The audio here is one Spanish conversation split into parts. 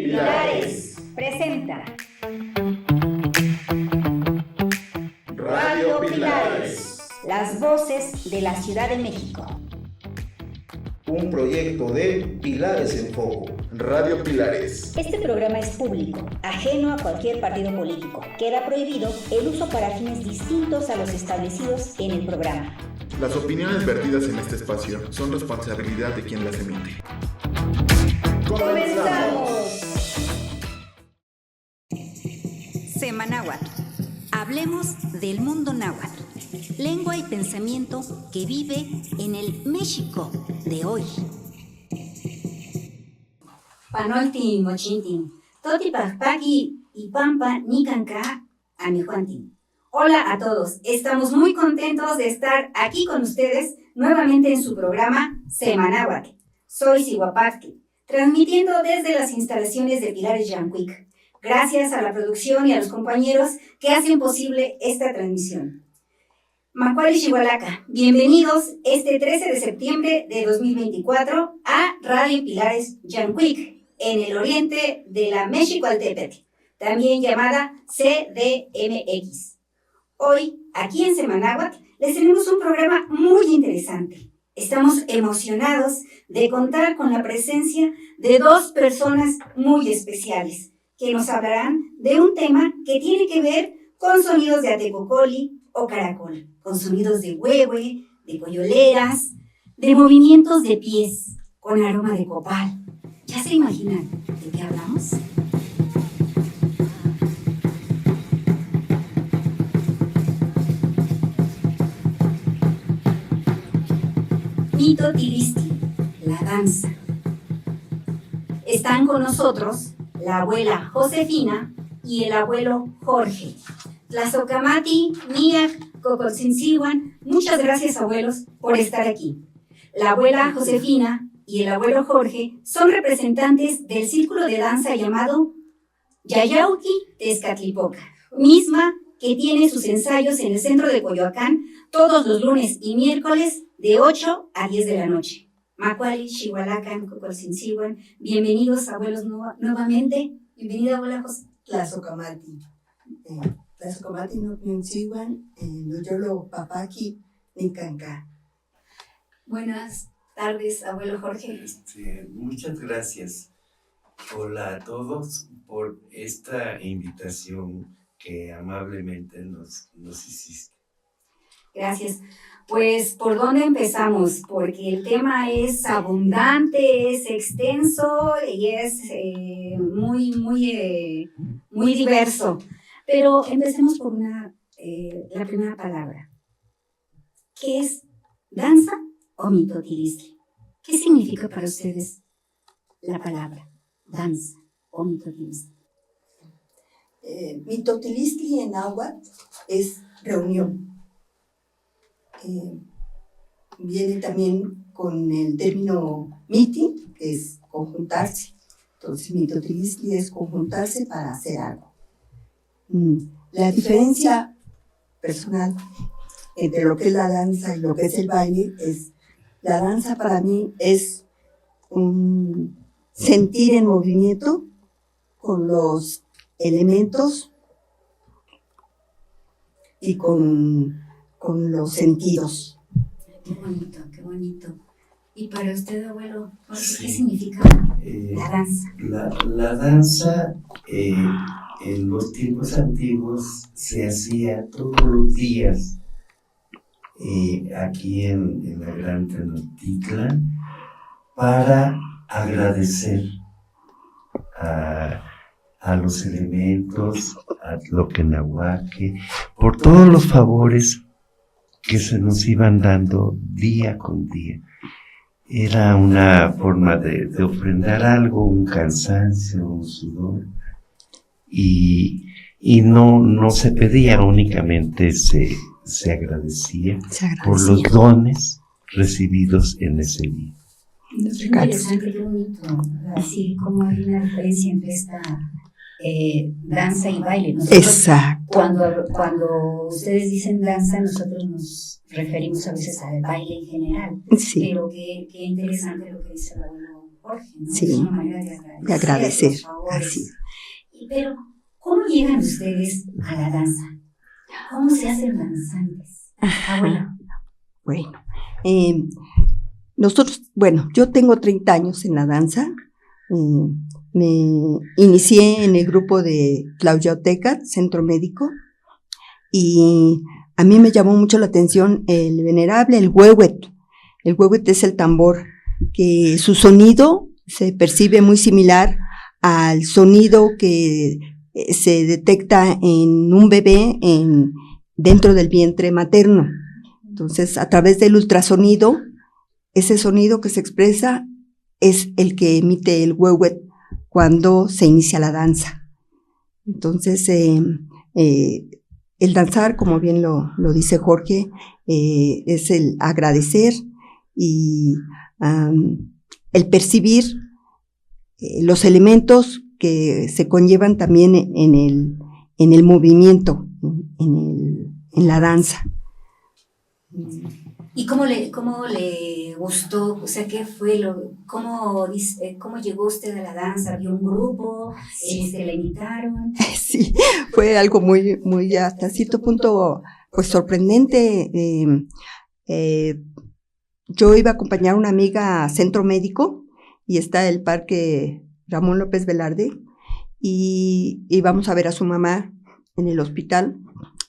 Pilares presenta Radio Pilares, las voces de la Ciudad de México. Un proyecto de Pilares en Foco. Radio Pilares. Este programa es público, ajeno a cualquier partido político. Queda prohibido el uso para fines distintos a los establecidos en el programa. Las opiniones vertidas en este espacio son responsabilidad de quien las emite. ¡Comenzamos! Semanáhuatl. Hablemos del mundo náhuatl, lengua y pensamiento que vive en el México de hoy. Panolti mochintin, toti pagpagi y pampa nicanca amijuantin. Hola a todos, estamos muy contentos de estar aquí con ustedes nuevamente en su programa Semanáhuatl. Soy Sihuapatki, transmitiendo desde las instalaciones de Pilares Yancuic. Gracias a la producción y a los compañeros que hacen posible esta transmisión. Macuali Xihualaca, bienvenidos este 13 de septiembre de 2024 a Radio Pilares Yancuic, en el oriente de la Mexicoaltepetl, también llamada CDMX. Hoy, aquí en Semanáhuatl, les tenemos un programa muy interesante. Estamos emocionados de contar con la presencia de dos personas muy especiales que nos hablarán de un tema que tiene que ver con sonidos de atecocoli o caracol, con sonidos de huehue, de coyoleras, de movimientos de pies, con aroma de copal. ¿Ya se imaginan de qué hablamos? Mito Tilisti, la danza. Están con nosotros la abuela Josefina y el abuelo Jorge. Tlazocamati, Niac, Cocolcinsihuan, muchas gracias abuelos por estar aquí. La abuela Josefina y el abuelo Jorge son representantes del círculo de danza llamado Yayauqui Tezcatlipoca, misma que tiene sus ensayos en el centro de Coyoacán todos los lunes y miércoles de 8 a 10 de la noche. Macuali, Xihualacan, Cocolcinsihuan, bienvenidos abuelos nuevamente. Bienvenida abuela José. Tlazocamati. Tlazocamati no piensiwan, Noyolo Papaki, Nicanca. Buenas tardes, abuelo Jorge. Muchas gracias. Hola a todos por esta invitación que amablemente nos hiciste. Gracias. Pues, ¿por dónde empezamos? Porque el tema es abundante, es extenso y es muy diverso. Pero empecemos por la primera palabra. ¿Qué es danza o mitotilistli? ¿Qué significa para ustedes la palabra danza o mitotilistli? Mitotilistli en náhuatl es reunión. Viene también con el término miti, que es conjuntarse. Entonces, mitotilistli es conjuntarse para hacer algo. La diferencia personal entre lo que es la danza y lo que es el baile es, la danza para mí es un sentir en movimiento con los elementos y con los sentidos. Qué bonito, qué bonito. ¿Y para usted, abuelo, qué significa la danza? La danza en los tiempos antiguos se hacía todos los días aquí en la Gran Tenochtitlan para agradecer a los elementos, a Tloquenahuaque, por todos los favores que se nos iban dando día con día. Era una forma de ofrendar algo, un cansancio, un sudor, y no se pedía, únicamente se agradecía por los dones recibidos en ese día. Qué interesante, qué bonito. Así como hay una diferencia entre esta danza y baile. Nosotros, exacto. Cuando ustedes dicen danza, nosotros nos referimos a veces al baile en general. Sí. Pero qué interesante lo que dice el abuelo Jorge, ¿no? Sí, Es una manera de agradecer. los favores. Así. Pero, ¿cómo llegan ustedes a la danza? ¿Cómo se hacen danzantes? Abuela. Bueno, yo tengo 30 años en la danza. Me inicié en el grupo de Tlauyauteca, Centro Médico, y a mí me llamó mucho la atención el venerable, el huehuet. El huehuet es el tambor, que su sonido se percibe muy similar al sonido que se detecta en un bebé dentro del vientre materno. Entonces, a través del ultrasonido, ese sonido que se expresa es el que emite el huehuet cuando se inicia la danza. Entonces, el danzar, como bien lo dice Jorge, es el agradecer y el percibir los elementos que se conllevan también en el movimiento, en la danza. ¿Y cómo le gustó? O sea, ¿qué fue cómo llegó usted a la danza? ¿Vio un grupo? ¿La invitaron? Sí, fue algo muy, muy hasta cierto punto, pues sorprendente. Yo iba a acompañar a una amiga a Centro Médico y está el Parque Ramón López Velarde y íbamos a ver a su mamá en el hospital,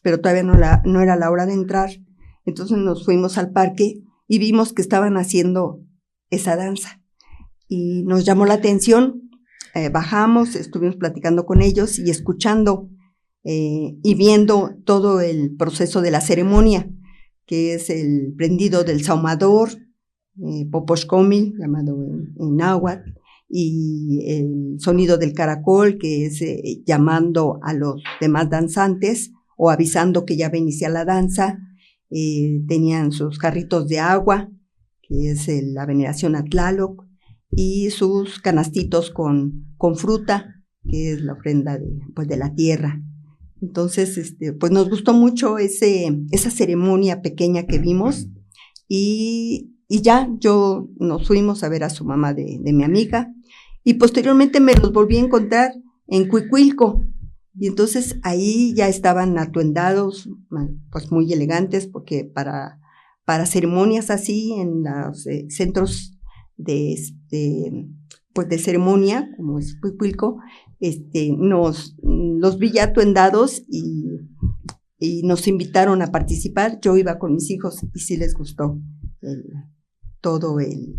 pero todavía no era la hora de entrar. Entonces nos fuimos al parque y vimos que estaban haciendo esa danza y nos llamó la atención. Bajamos, estuvimos platicando con ellos y escuchando y viendo todo el proceso de la ceremonia, que es el prendido del saumador, popoxcomil, llamado en náhuatl, y el sonido del caracol, que es llamando a los demás danzantes o avisando que ya va a iniciar la danza. Tenían sus jarritos de agua, que es la veneración a Tlaloc, y sus canastitos con fruta, que es la ofrenda de la tierra. Entonces, pues nos gustó mucho esa ceremonia pequeña que vimos, y ya nos fuimos a ver a su mamá de mi amiga, y posteriormente me los volví a encontrar en Cuicuilco. Y entonces ahí ya estaban atuendados, pues muy elegantes, porque para ceremonias así en los centros de ceremonia, como es Cuicuilco, los vi ya atuendados y nos invitaron a participar. Yo iba con mis hijos y sí les gustó todo el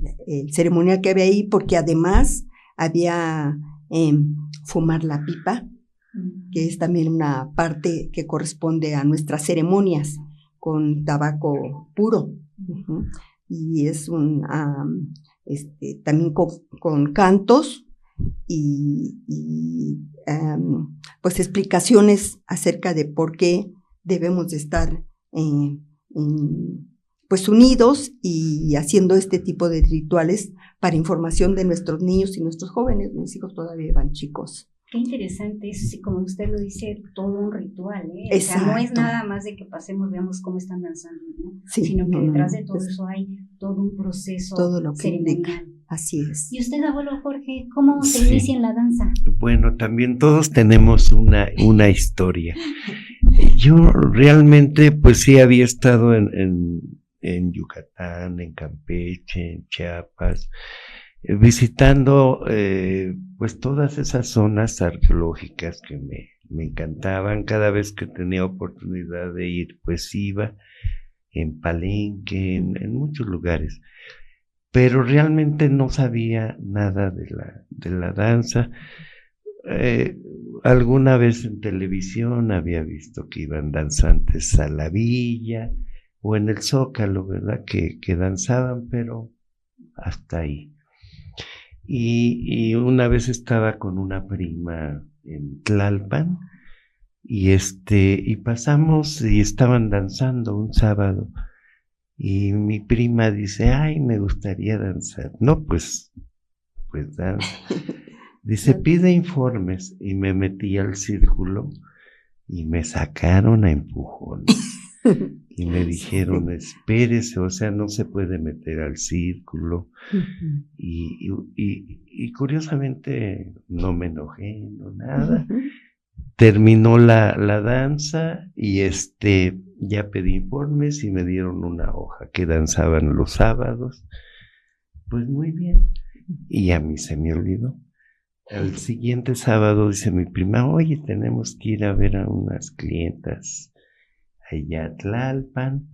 ceremonial que había ahí, porque además había fumar la pipa, que es también una parte que corresponde a nuestras ceremonias, con tabaco puro. Uh-huh. Y es también con cantos y pues explicaciones acerca de por qué debemos de estar pues unidos y haciendo este tipo de rituales para información de nuestros niños y nuestros jóvenes. Mis hijos todavía van chicos. Qué interesante eso, sí, como usted lo dice, todo un ritual, ¿eh? Exacto. O sea, no es nada más de que pasemos, veamos cómo están danzando, ¿no? Sí, sino que detrás de todo eso hay todo un proceso todo lo que ceremonial. indica. Así es. ¿Y usted, abuelo Jorge, cómo se Sí. inicia en la danza? Bueno, también todos tenemos una historia. Yo realmente, pues sí había estado en Yucatán, en Campeche, en Chiapas, visitando pues todas esas zonas arqueológicas que me encantaban. Cada vez que tenía oportunidad de ir, pues iba en Palenque, en muchos lugares, pero realmente no sabía nada de la danza. Alguna vez en televisión había visto que iban danzantes a la villa o en el Zócalo, ¿verdad? Que danzaban, pero hasta ahí. Y una vez estaba con una prima en Tlalpan y pasamos y estaban danzando un sábado y mi prima dice, ay, me gustaría danzar. No, pues danza. Dice, pide informes, y me metí al círculo y me sacaron a empujones. y me dijeron, espérese, o sea, no se puede meter al círculo. Y curiosamente no me enojé, no nada. Terminó la danza y ya pedí informes y me dieron una hoja que danzaban los sábados. Pues muy bien. Y a mí se me olvidó. Al siguiente sábado dice mi prima, oye, tenemos que ir a ver a unas clientas allá a Tlalpan.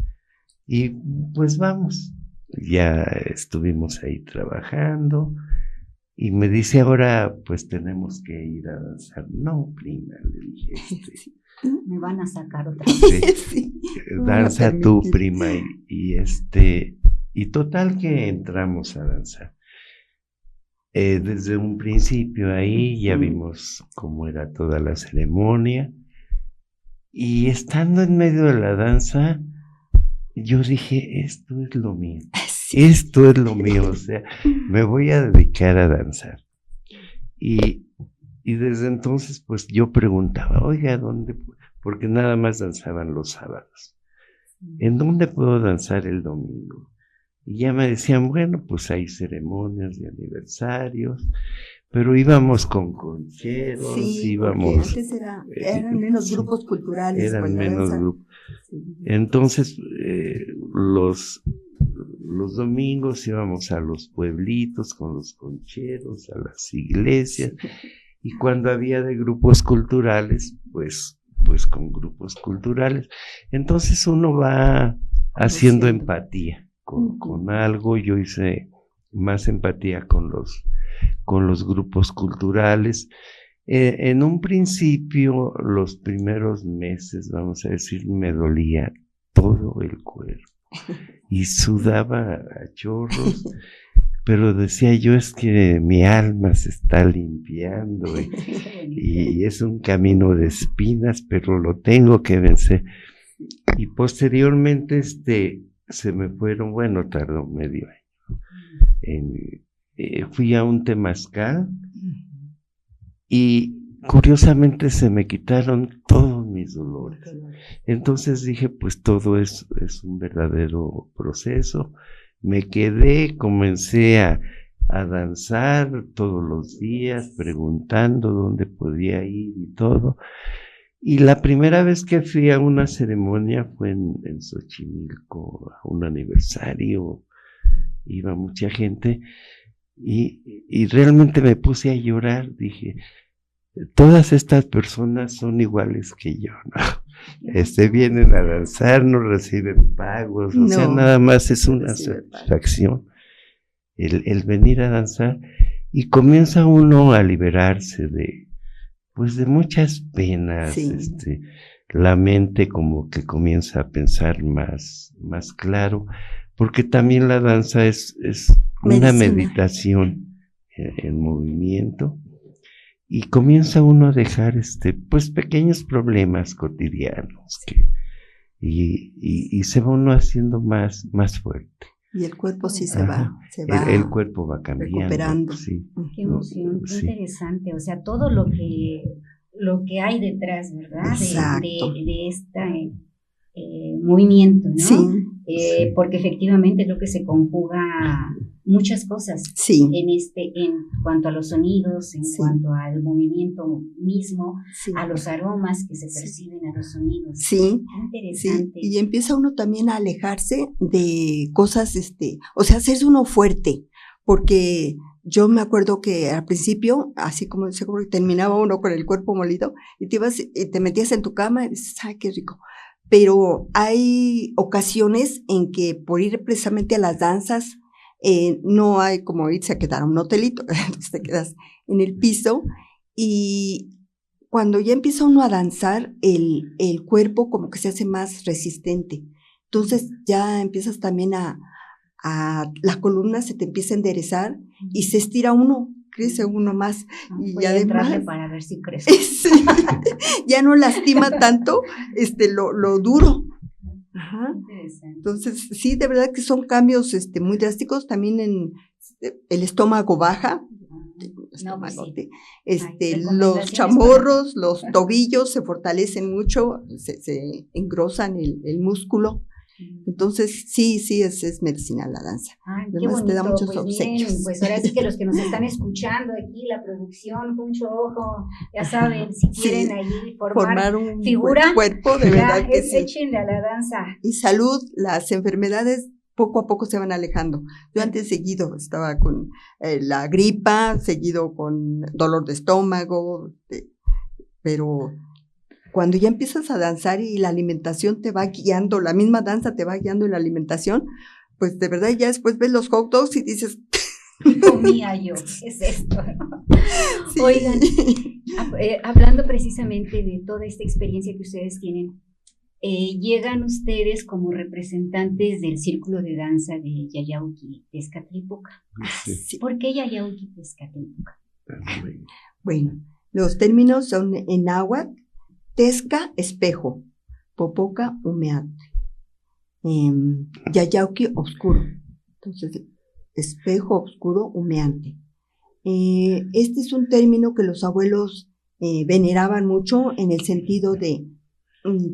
Y pues vamos. Ya estuvimos ahí trabajando. Y me dice, ahora pues tenemos que ir a danzar. No, prima, le dije. Me van a sacar otra vez. Sí. Danza tú, prima. Y total que entramos a danzar. Desde un principio ahí ya vimos cómo era toda la ceremonia. Y estando en medio de la danza, yo dije, esto es lo mío. Esto es lo mío, o sea, me voy a dedicar a danzar. Y desde entonces, pues yo preguntaba, oiga, ¿dónde? Porque nada más danzaban los sábados. ¿En dónde puedo danzar el domingo? Y ya me decían, bueno, pues hay ceremonias de aniversarios, pero íbamos con concheros, sí, íbamos... Antes eran menos grupos culturales. Eran menos grupos. Entonces, los domingos íbamos a los pueblitos con los concheros, a las iglesias, y cuando había de grupos culturales, pues con grupos culturales. Entonces uno va haciendo empatía con algo. Yo hice más empatía con los grupos culturales. En un principio, los primeros meses, vamos a decir, me dolía todo el cuerpo y sudaba a chorros, pero decía yo, es que mi alma se está limpiando y es un camino de espinas, pero lo tengo que vencer. Y posteriormente se me fueron, bueno, tardó medio año. Fui a un temazcal y curiosamente se me quitaron todos mis dolores. Entonces dije, pues todo es un verdadero proceso. Me quedé, comencé a danzar todos los días, preguntando dónde podía ir y todo. Y la primera vez que fui a una ceremonia fue en Xochimilco, a un aniversario. Iba mucha gente y realmente me puse a llorar. Dije, todas estas personas son iguales que yo, ¿no? Vienen a danzar, no reciben pagos, o sea, nada más es una satisfacción el venir a danzar, y comienza uno a liberarse de muchas penas. La mente como que comienza a pensar más claro, porque también la danza es una meditación en movimiento. Y comienza uno a dejar pequeños problemas cotidianos y se va uno haciendo más fuerte. Y el cuerpo sí se va el cuerpo va cambiando, recuperando. Sí. Qué emoción, qué interesante. O sea, todo lo que hay detrás, ¿verdad? De este movimiento, ¿no? Sí. Porque efectivamente creo que se conjuga muchas cosas en cuanto a los sonidos, en cuanto al movimiento mismo, a los aromas que se perciben a los sonidos. Sí. Interesante. Sí. Y empieza uno también a alejarse de cosas, o sea, hacerse uno fuerte, porque yo me acuerdo que al principio, así como seguro que terminaba uno con el cuerpo molido, y te metías en tu cama y dices, ¡ay, qué rico! Pero hay ocasiones en que por ir precisamente a las danzas, no hay como irse a quedar a un hotelito, entonces te quedas en el piso, y cuando ya empieza uno a danzar, el cuerpo como que se hace más resistente. Entonces ya empiezas también a la columna se te empieza a enderezar y se estira uno, crece uno más. Y ya además para ver si crece. Ya no lastima tanto lo duro. Ajá. Entonces, sí, de verdad que son cambios muy drásticos. También en el estómago baja, nuestro No, pues sí. manote. Ay, Los recomendaciones chamorros, los tobillos se fortalecen mucho, se engrosan el músculo. Entonces, sí, es medicinal la danza. Ay, qué Además, te da bonito, muchos pues obsequios. miren, pues ahora sí que los que nos están escuchando aquí, la producción, mucho ojo, ya saben, si Sí, quieren ahí Formar un figura, buen cuerpo, de ya, verdad que sí. échenle a la danza. Y salud, las enfermedades poco a poco se van alejando. Yo antes seguido estaba con la gripa, seguido con dolor de estómago, pero cuando ya empiezas a danzar y la alimentación te va guiando, la misma danza te va guiando en la alimentación, pues de verdad ya después ves los hot dogs y dices... Comía yo, ¿qué es esto? Sí. Oigan, hablando precisamente de toda esta experiencia que ustedes tienen, llegan ustedes como representantes del círculo de danza de Yayauqui Tezcatlipoca. Sí. ¿Por qué Yayauqui Tezcatlipoca? Bueno, los términos son en náhuatl: Tezca, espejo; Popoca, humeante; Yayauqui, oscuro. Entonces, espejo, oscuro, humeante. Este es un término que los abuelos veneraban mucho en el sentido de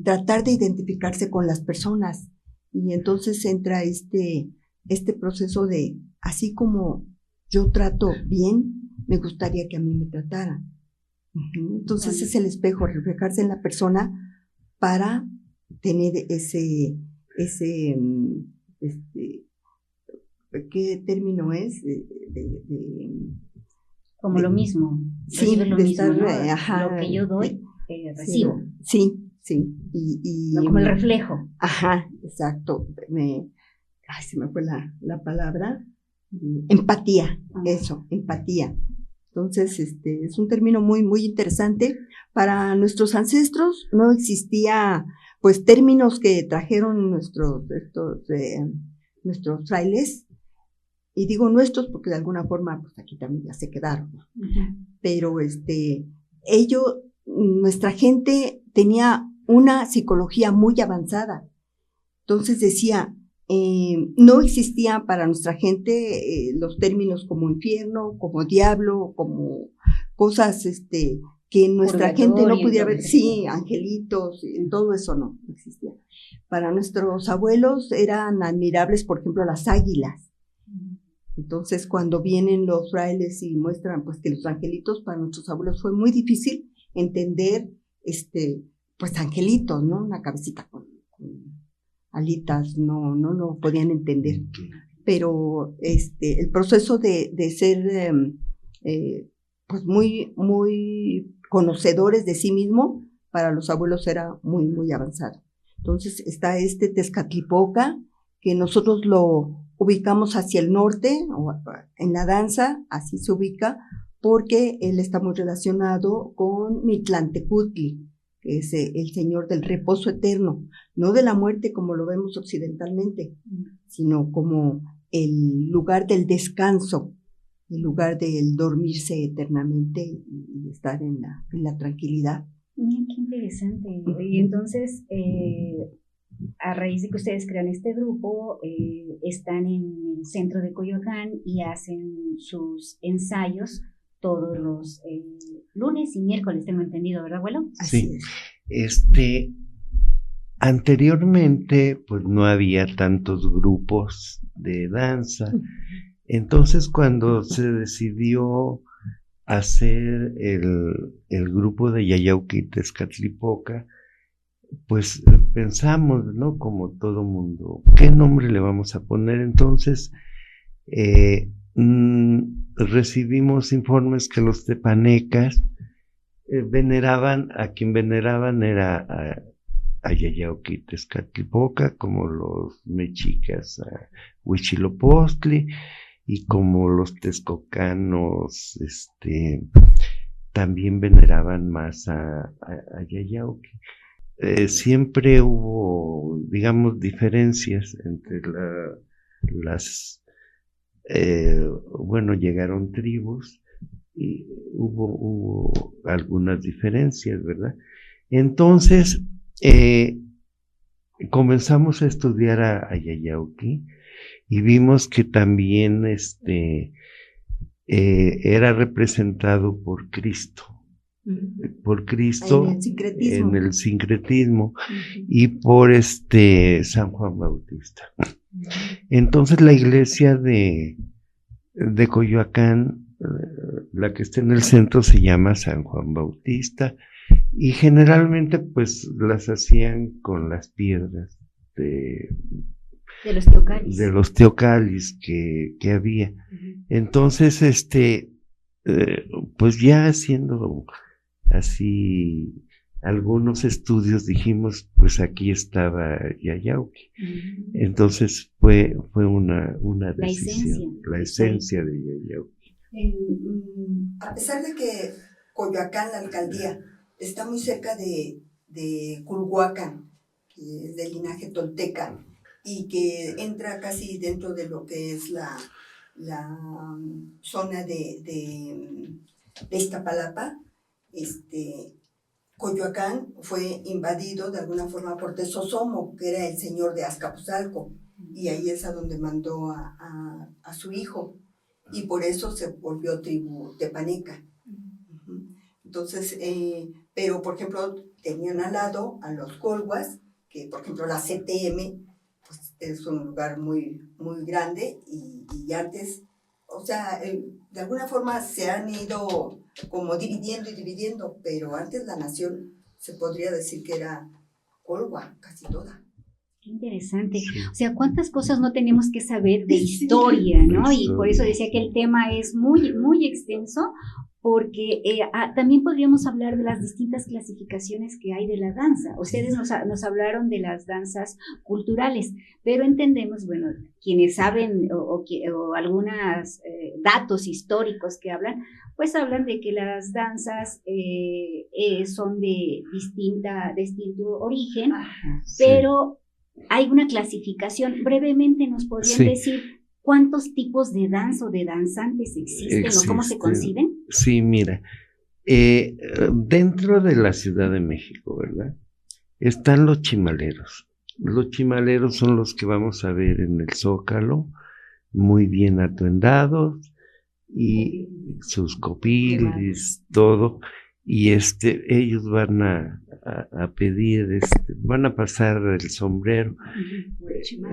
tratar de identificarse con las personas. Y entonces entra este proceso de, así como yo trato bien, me gustaría que a mí me trataran. Entonces es el espejo, reflejarse en la persona para tener ¿qué término es? Como lo mismo. Sí, lo de mismo, estar, ¿no? ajá, Lo que yo doy, recibo. Sí. No, como el reflejo. Ajá, exacto. Se me fue la palabra. Empatía, eso, empatía. Entonces, es un término muy, muy interesante. Para nuestros ancestros no existía, pues, términos que trajeron nuestros frailes. Y digo nuestros porque de alguna forma, pues, aquí también ya se quedaron, ¿no? Pero, nuestra gente tenía una psicología muy avanzada. Entonces decía, no existía para nuestra gente los términos como infierno, como diablo, como cosas que nuestra gente no pudiera ver. Sí, angelitos, todo eso no existía. Para nuestros abuelos eran admirables, por ejemplo, las águilas. Entonces, cuando vienen los frailes y muestran, pues, que los angelitos, para nuestros abuelos fue muy difícil entender, pues, angelitos, ¿no? Una cabecita con alitas, no podían entender. Pero el proceso de ser, pues, muy, muy conocedores de sí mismo, para los abuelos era muy, muy avanzado. Entonces, está Tezcatlipoca, que nosotros lo ubicamos hacia el norte, o en la danza, así se ubica, porque él está muy relacionado con Mitlantecutli, que es el señor del reposo eterno, no de la muerte como lo vemos occidentalmente, sino como el lugar del descanso, el lugar del dormirse eternamente y estar en la tranquilidad. Qué interesante. Y entonces, a raíz de que ustedes crean este grupo, están en el centro de Coyoacán y hacen sus ensayos todos los lunes y miércoles, tengo entendido, ¿verdad, abuelo? Sí. Anteriormente, pues no había tantos grupos de danza. Entonces, cuando se decidió hacer el grupo de Yayauqui Tezcatlipoca, pues pensamos, ¿no? Como todo mundo, ¿qué nombre le vamos a poner? Entonces, recibimos informes que los tepanecas quien veneraban era a Yayauqui Tezcatlipoca, como los mexicas a Huitzilopochtli, y como los texcocanos también veneraban más a Yayauqui. Siempre hubo, digamos, diferencias entre llegaron tribus y hubo algunas diferencias, ¿verdad? Entonces, comenzamos a estudiar a Yayauqui y vimos que también era representado por Cristo. Por Cristo en el sincretismo y por San Juan Bautista. Entonces la iglesia de Coyoacán, la que está en el centro, se llama San Juan Bautista y generalmente pues las hacían con las piedras de los teocalis que había. Entonces pues ya haciendo así algunos estudios dijimos, pues aquí estaba Yayauqui. Entonces fue una decisión, la esencia de Yayauqui. A pesar de que Coyoacán, la alcaldía, está muy cerca de Culhuacán, que es del linaje tolteca, y que entra casi dentro de lo que es la zona de Iztapalapa, Coyoacán fue invadido de alguna forma por Tezosomo, que era el señor de Azcapotzalco, y ahí es a donde mandó a su hijo, y por eso se volvió tribu tepaneca. Entonces, pero por ejemplo, tenían al lado a los colhuas, que por ejemplo la CTM, pues es un lugar muy, muy grande, y antes, o sea, de alguna forma se han ido como dividiendo, pero antes la nación se podría decir que era colhua, casi toda. Qué interesante. O sea, cuántas cosas no tenemos que saber de historia, ¿no? Y por eso decía que el tema es muy, muy extenso, porque también podríamos hablar de las distintas clasificaciones que hay de la danza. Ustedes nos hablaron de las danzas culturales, pero entendemos, bueno, quienes saben o algunos datos históricos que hablan, pues hablan de que las danzas son de distinto origen, pero hay una clasificación. Brevemente nos podrían decir ¿cuántos tipos de danza o de danzantes existen o cómo se conciben? Sí, mira, dentro de la Ciudad de México, ¿verdad? Están los chimaleros. Los chimaleros son los que vamos a ver en el Zócalo, muy bien atuendados, y sus copilis, todo, y ellos van a pedir, van a pasar el sombrero,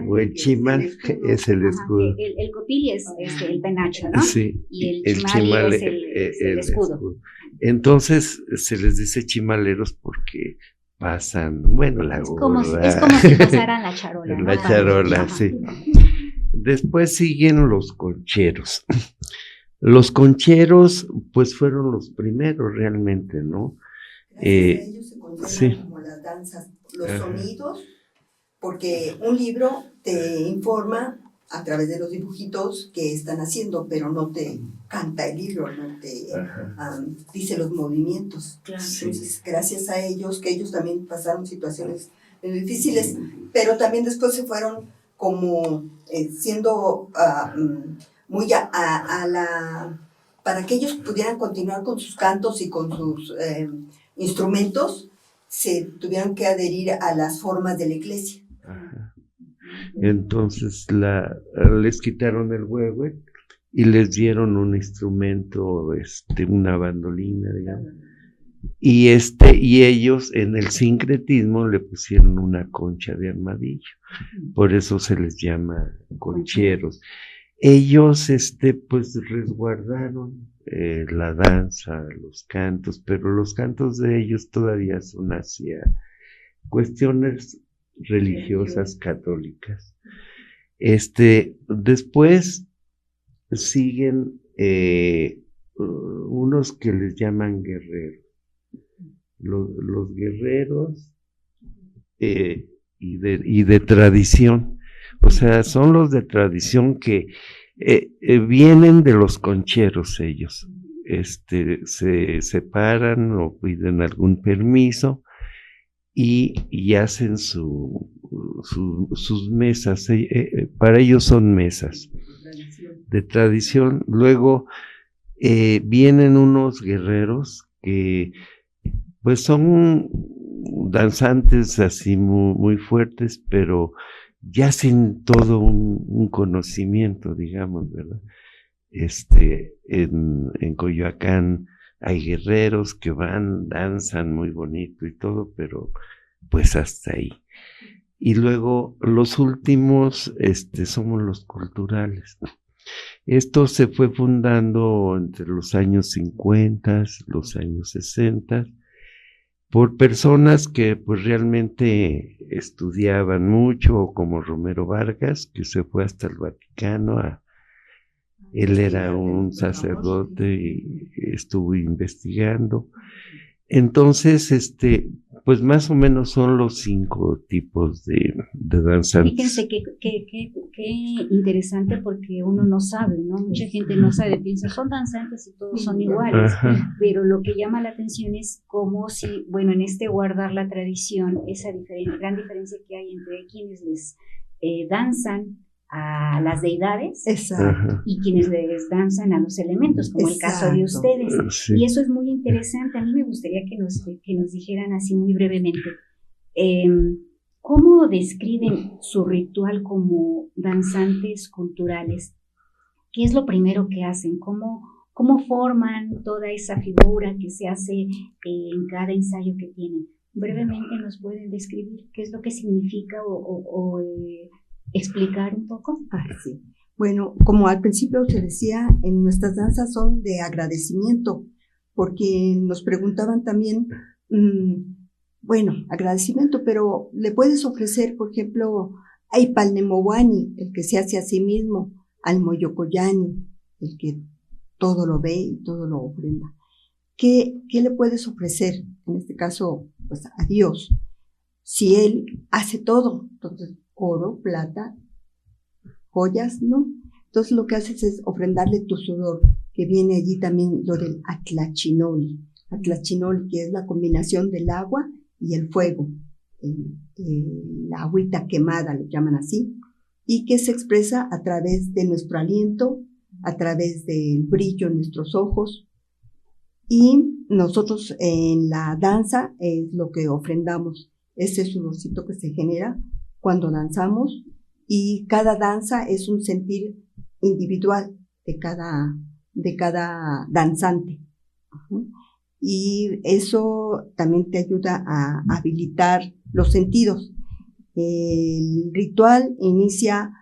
o el chimal, es el escudo. El copili es el penacho, ¿no? Sí, y el chimal es el escudo. Entonces se les dice chimaleros porque pasan, bueno, es como si pasaran la charola. La charola, sí. Después siguen los concheros. Los concheros, pues fueron los primeros realmente, ¿no? Gracias a ellos se consideran como las danzas, los sonidos, porque un libro te informa a través de los dibujitos que están haciendo, pero no te canta el libro, no te dice los movimientos. Claro. Entonces, gracias a ellos, que ellos también pasaron situaciones muy difíciles, pero también después se fueron como siendo muy para que ellos pudieran continuar con sus cantos y con sus instrumentos, se tuvieron que adherir a las formas de la iglesia. Ajá. Entonces les quitaron el huehue y les dieron un instrumento, una bandolina, digamos. Y ellos en el sincretismo le pusieron una concha de armadillo. Por eso se les llama concheros. Ellos, pues resguardaron la danza, los cantos, pero los cantos de ellos todavía son hacia cuestiones religiosas católicas. Después siguen unos que les llaman guerreros. Los guerreros y de tradición. O sea, son los de tradición que vienen de los concheros ellos. Se separan o piden algún permiso y hacen sus mesas. Para ellos son mesas de tradición. Luego vienen unos guerreros que pues son danzantes así muy, muy fuertes, pero ya sin todo un conocimiento, digamos, ¿verdad? En Coyoacán hay guerreros que van, danzan muy bonito y todo, pero pues hasta ahí. Y luego los últimos somos los culturales. Esto se fue fundando entre los años 50, los años 60, por personas que pues realmente estudiaban mucho, como Romero Vargas, que se fue hasta el Vaticano. Él era un sacerdote y estuvo investigando. Entonces, pues más o menos son los 5 tipos de danzantes. Fíjense qué interesante, porque uno no sabe, ¿no? Mucha gente no sabe, piensa, son danzantes y todos son iguales. Ajá. Pero lo que llama la atención es cómo si, bueno, en guardar la tradición, esa gran diferencia que hay entre quienes les danzan a las deidades. Exacto. Y quienes les danzan a los elementos, como Exacto. el caso de ustedes. Sí. Y eso es muy interesante. A mí me gustaría que nos dijeran así muy brevemente, ¿cómo describen su ritual como danzantes culturales? ¿Qué es lo primero que hacen? ¿Cómo forman toda esa figura que se hace en cada ensayo que tienen? Brevemente nos pueden describir qué es lo que significa o explicar un poco. Sí. Bueno, como al principio te decía, en nuestras danzas son de agradecimiento, porque nos preguntaban también, bueno, agradecimiento, pero le puedes ofrecer, por ejemplo, hay Palnemowani, el que se hace a sí mismo, al Moyocoyani, el que todo lo ve y todo lo ofrenda. ¿Qué le puedes ofrecer? En este caso, pues a Dios. Si Él hace todo, entonces oro, plata, joyas, ¿no? Entonces lo que haces es ofrendarle tu sudor, que viene allí también lo del atlachinoli, que es la combinación del agua y el fuego, la agüita quemada, le llaman así, y que se expresa a través de nuestro aliento, a través del brillo en nuestros ojos, y nosotros en la danza es lo que ofrendamos, ese sudorcito que se genera cuando danzamos, y cada danza es un sentir individual de cada danzante. Y eso también te ayuda a habilitar los sentidos. El ritual inicia,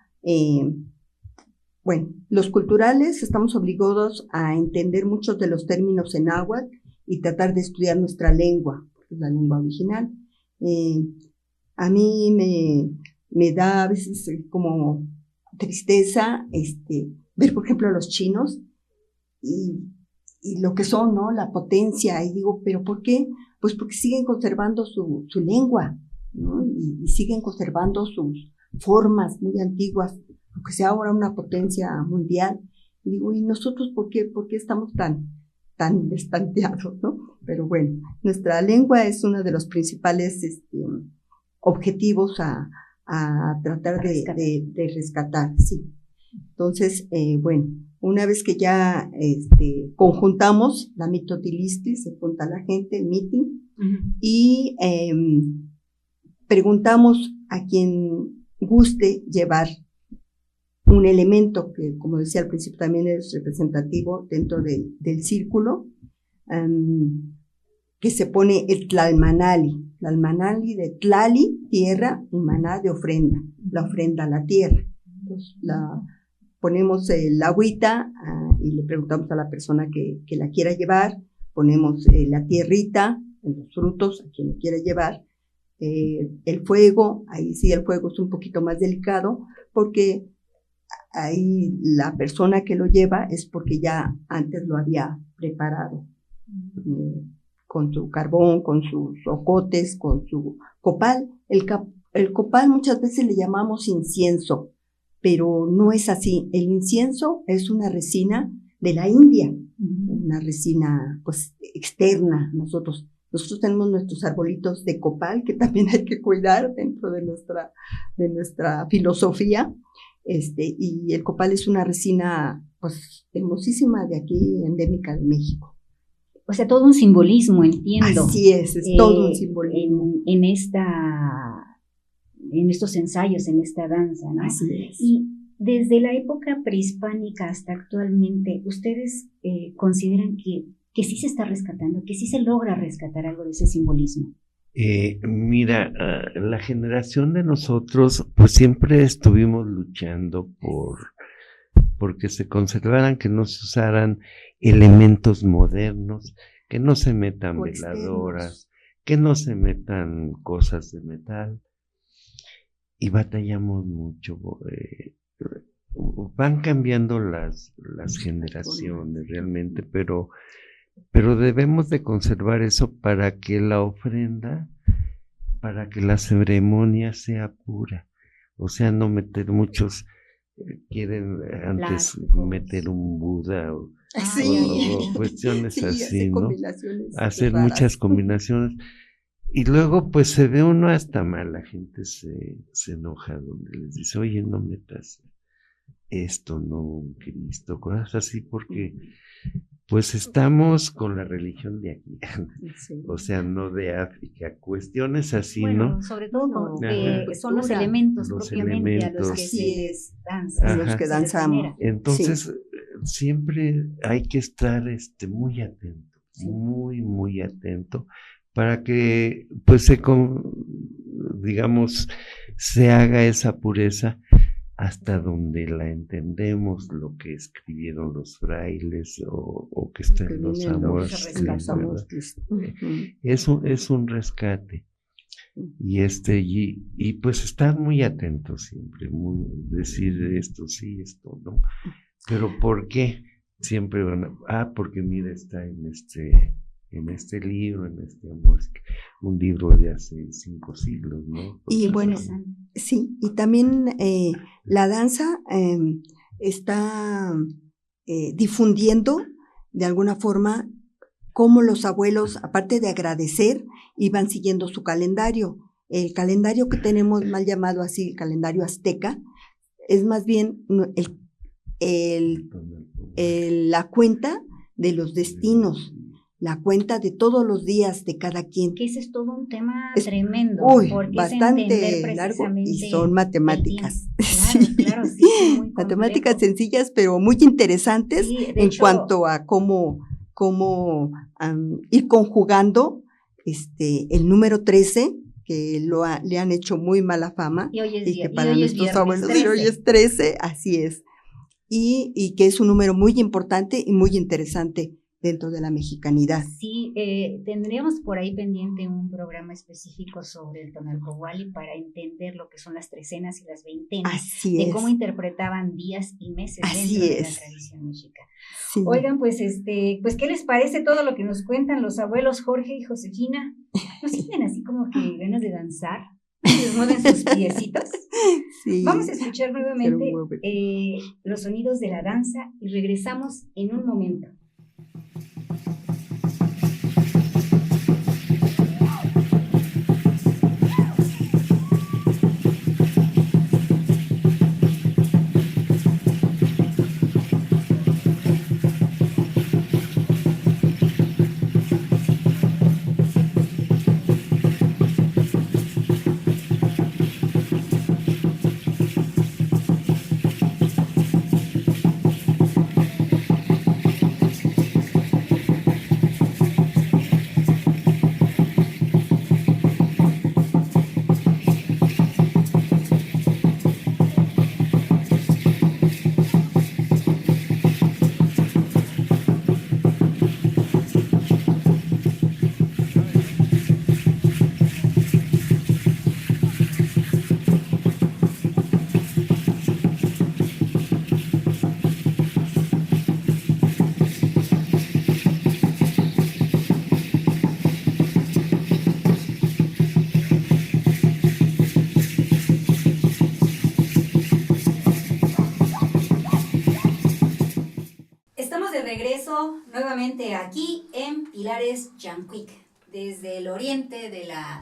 bueno, los culturales estamos obligados a entender muchos de los términos en náhuatl y tratar de estudiar nuestra lengua, porque es la lengua original. A mí me da a veces como tristeza ver, por ejemplo, a los chinos y lo que son, ¿no? La potencia, y digo, ¿pero por qué? Pues porque siguen conservando su lengua, ¿no? Y siguen conservando sus formas muy antiguas, aunque sea ahora una potencia mundial. Y digo, ¿y nosotros por qué estamos tan destanteados, ¿no? Pero bueno, nuestra lengua es uno de los principales objetivos a tratar de rescatar, sí. Entonces, bueno, una vez que ya conjuntamos la mitotilistri, se junta la gente, el meeting, y preguntamos a quien guste llevar un elemento que, como decía al principio, también es representativo dentro del círculo, que se pone el tlalmanali de tlali, tierra, y maná de ofrenda, la ofrenda a la tierra. Entonces, ponemos el agüita y le preguntamos a la persona que la quiera llevar, ponemos la tierrita, los frutos a quien lo quiera llevar, el fuego, ahí sí el fuego es un poquito más delicado, porque ahí la persona que lo lleva es porque ya antes lo había preparado, con su carbón, con sus ocotes, con su copal. El copal muchas veces le llamamos incienso, pero no es así. El incienso es una resina de la India, una resina pues externa. Nosotros tenemos nuestros arbolitos de copal que también hay que cuidar dentro de nuestra filosofía. Y el copal es una resina pues hermosísima de aquí, endémica de México. O sea, todo un simbolismo, entiendo. Así es todo un simbolismo. En estos ensayos, en esta danza, ¿no? Así es. Y Desde la época prehispánica hasta actualmente, ¿ustedes consideran que sí se está rescatando, que sí se logra rescatar algo de ese simbolismo? Mira, la generación de nosotros, pues siempre estuvimos luchando porque se conservaran, que no se usaran elementos modernos, que no se metan O veladoras, que no se metan cosas de metal, y batallamos mucho. Van cambiando las generaciones realmente, pero debemos de conservar eso para que la ofrenda, para que la ceremonia sea pura. O sea, no meter muchos, quieren antes Plásticos. meter un Buda o Sí. cuestiones Sí, así, hace ¿no? combinaciones Hacer raras. muchas combinaciones. Y luego pues se ve uno hasta mal, la gente se enoja donde les dice, oye, no metas esto, no un Cristo, cosas así, porque pues estamos con la religión de aquí, Sí. o sea, no de África, cuestiones así, Bueno, ¿no? sobre todo Ajá. son los Cultura. elementos Los propiamente a los que elementos. se Así les danza, Ajá. Los que se les danzamos. venera. Entonces, siempre hay que estar muy atento, Sí. muy atento, para que, pues, digamos, se haga esa pureza hasta donde la entendemos, lo que escribieron los frailes o que está Que en los vienen Amos los Clint, rescatos. ¿verdad? Ujú. Es un rescate. Y pues estar muy atentos siempre, decir esto sí, esto no. Pero ¿por qué? Siempre porque mira, está en este libro, en este amor, un libro de hace 5 siglos, ¿no? Y bueno, Interesante. sí, y también la danza está difundiendo de alguna forma cómo los abuelos, aparte de agradecer, iban siguiendo su calendario. El calendario que tenemos, mal llamado así, el calendario azteca, es más bien la cuenta de los destinos, la cuenta de todos los días de cada quien. Que ese es todo un tema Es- tremendo, porque bastante es entender largo y precisamente son el matemáticas. tiempo. Claro, sí, es muy Matemáticas complejo. sencillas, pero muy interesantes Sí, de en hecho, cuanto a cómo ir conjugando el número 13, que le han hecho muy mala fama, y hoy es, y que y para hoy es nuestros viernes abuelos 13. hoy es 13, así es. Y que es un número muy importante y muy interesante dentro de la mexicanidad. Sí, tendríamos por ahí pendiente un programa específico sobre el Tonalpohualli para entender lo que son las trecenas y las veintenas, Así de es. cómo interpretaban días y meses Así dentro de la es. tradición mexica. Sí. Oigan, pues ¿qué les parece todo lo que nos cuentan los abuelos Jorge y Josefina? ¿No sienten así como que ganas de danzar? ¿Les mueven sus piecitos? Sí. Vamos a escuchar nuevamente Pero mueve. los sonidos de la danza y regresamos en un momento. Estamos de regreso nuevamente aquí en Pilares Yancuic, desde el oriente de la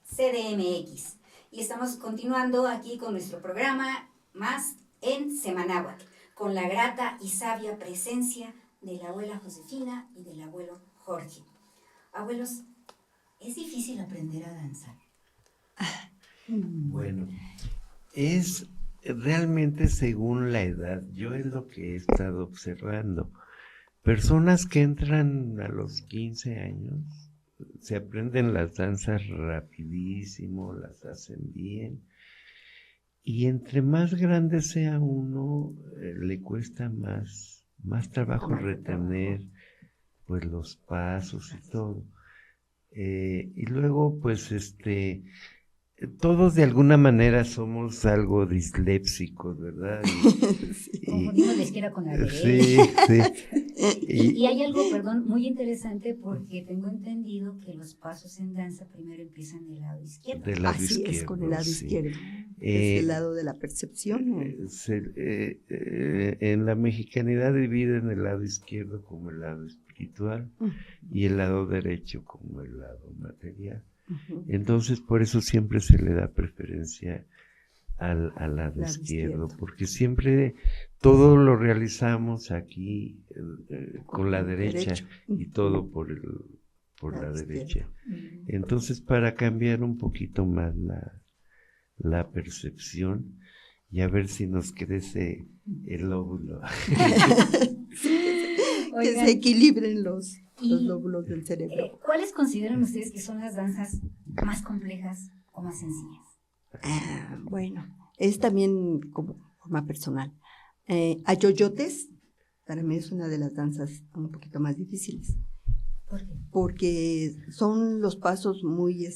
CDMX. Y estamos continuando aquí con nuestro programa más en Semanáhuatl, con la grata y sabia presencia de la abuela Josefina y del abuelo Jorge. Abuelos, ¿es difícil aprender a danzar? Bueno, es realmente según la edad, yo es lo que he estado observando. Personas que entran a los 15 años, se aprenden las danzas rapidísimo, las hacen bien. Y entre más grande sea uno, le cuesta más trabajo retener pues los pasos y todo. Y luego pues todos de alguna manera somos algo disléxicos, ¿verdad? Confundimos la izquierda con la derecha. Sí, sí. Y hay algo, perdón, muy interesante porque tengo entendido que los pasos en danza primero empiezan del lado izquierdo. Del lado Así izquierdo, es, con el lado sí. izquierdo. Es el lado de la percepción. En la mexicanidad dividen el lado izquierdo como el lado espiritual y el lado derecho como el lado material. Entonces, por eso siempre se le da preferencia al lado izquierdo, porque siempre todo lo realizamos aquí con la derecha y todo por la derecha. Entonces, para cambiar un poquito más la percepción y a ver si nos crece el lóbulo. Que se equilibren los lóbulos del cerebro. ¿Cuáles consideran ustedes que son las danzas más complejas o más sencillas? Bueno, es también como forma personal. Ayoyotes, para mí es una de las danzas un poquito más difíciles. ¿Por qué? Porque son los pasos muy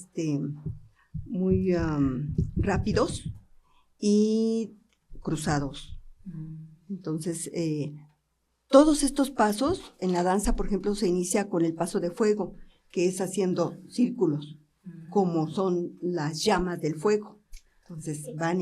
rápidos y cruzados. Entonces, todos estos pasos en la danza, por ejemplo, se inicia con el paso de fuego, que es haciendo círculos, como son las llamas del fuego. Entonces van